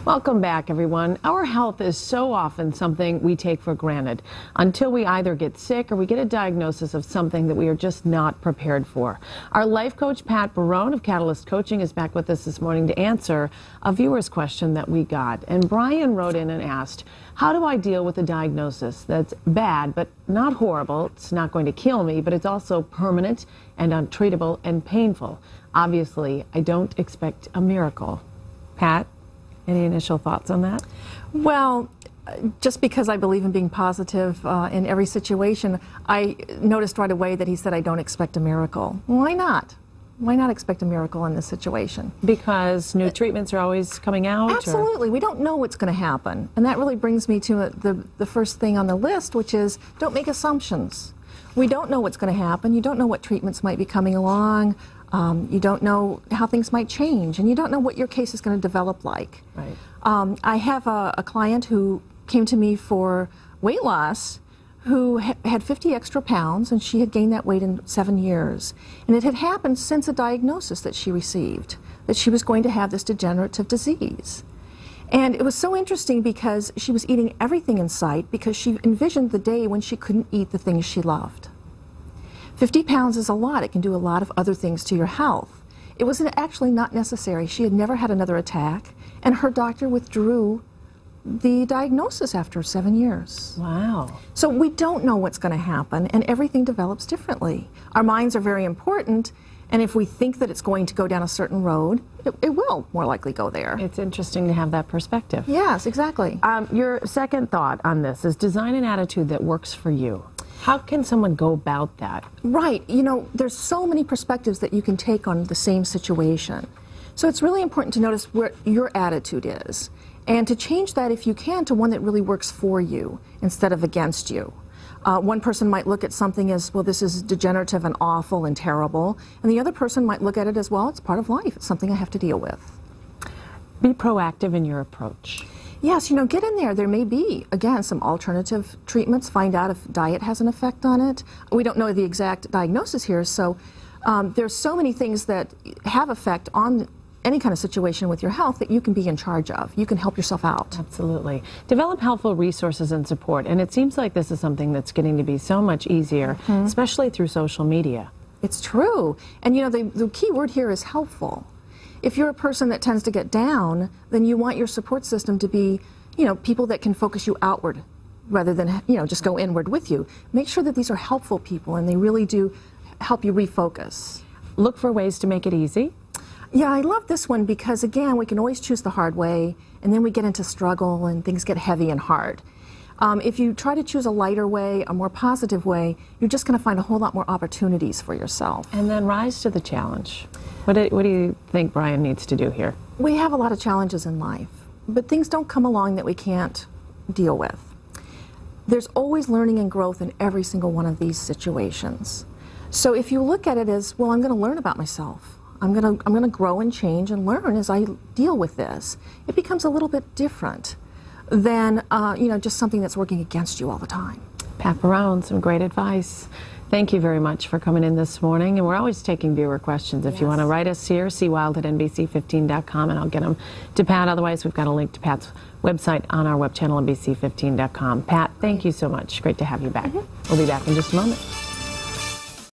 Welcome back, everyone. Our health is so often something we take for granted until we either get sick or we get a diagnosis of something that we are just not prepared for. Our life coach, Pat Barone of Catalyst Coaching, is back with us this morning to answer a viewer's question that we got. And Brian wrote in and asked, how do I deal with a diagnosis that's bad but not horrible? It's not going to kill me, but it's also permanent and untreatable and painful. Obviously, I don't expect a miracle. Pat? Any initial thoughts on that? Well, just because I believe in being positive in every situation, I noticed right away that he said, I don't expect a miracle. Why not? Why not expect a miracle in this situation? Because new treatments are always coming out? Absolutely. We don't know what's going to happen. And that really brings me to the first thing on the list, which is don't make assumptions. We don't know what's going to happen. You don't know what treatments might be coming along. You don't know how things might change, and you don't know what your case is going to develop like. Right. I have a client who came to me for weight loss who had 50 extra pounds, and she had gained that weight in 7 years. And it had happened since a diagnosis that she received, that she was going to have this degenerative disease. And it was so interesting because she was eating everything in sight because she envisioned the day when she couldn't eat the things she loved. 50 pounds is a lot. It can do a lot of other things to your health. It was actually not necessary. She had never had another attack, and her doctor withdrew the diagnosis after 7 years. Wow. So we don't know what's going to happen, and everything develops differently. Our minds are very important, and if we think that it's going to go down a certain road, it will more likely go there. It's interesting to have that perspective. Yes, exactly. Your second thought on this is design an attitude that works for you. How can someone go about that? Right. You know, there's so many perspectives that you can take on the same situation. So it's really important to notice where your attitude is and to change that if you can to one that really works for you instead of against you. One person might look at something as, well, this is degenerative and awful and terrible, and the other person might look at it as, well, it's part of life. It's something I have to deal with. Be proactive in your approach. Yes, you know, get in there. There may be, again, some alternative treatments. Find out if diet has an effect on it. We don't know the exact diagnosis here, so there's so many things that have effect on any kind of situation with your health that you can be in charge of. You can help yourself out. Absolutely. Develop helpful resources and support, and it seems like this is something that's getting to be so much easier, especially through social media. It's true. And, you know, the key word here is helpful. If you're a person that tends to get down, then you want your support system to be, you know, people that can focus you outward rather than, you know, just go inward with you. Make sure that these are helpful people and they really do help you refocus. Look for ways to make it easy. Yeah, I love this one because, again, we can always choose the hard way, and then we get into struggle and things get heavy and hard. If you try to choose a lighter way, a more positive way, you're just going to find a whole lot more opportunities for yourself. And then rise to the challenge. What do you think Brian needs to do here? We have a lot of challenges in life, but things don't come along that we can't deal with. There's always learning and growth in every single one of these situations. So if you look at it as, well, I'm going to learn about myself. I'm going to grow and change and learn as I deal with this. It becomes a little bit different than you know, just something that's working against you all the time. Pat Barone, some great advice. Thank you very much for coming in this morning, and we're always taking viewer questions. If you want to write us here, cwild@NBC15.com, and I'll get them to Pat. Otherwise, we've got a link to Pat's website on our web channel, NBC15.com. Pat, thank you so much. Great to have you back. We'll be back in just a moment.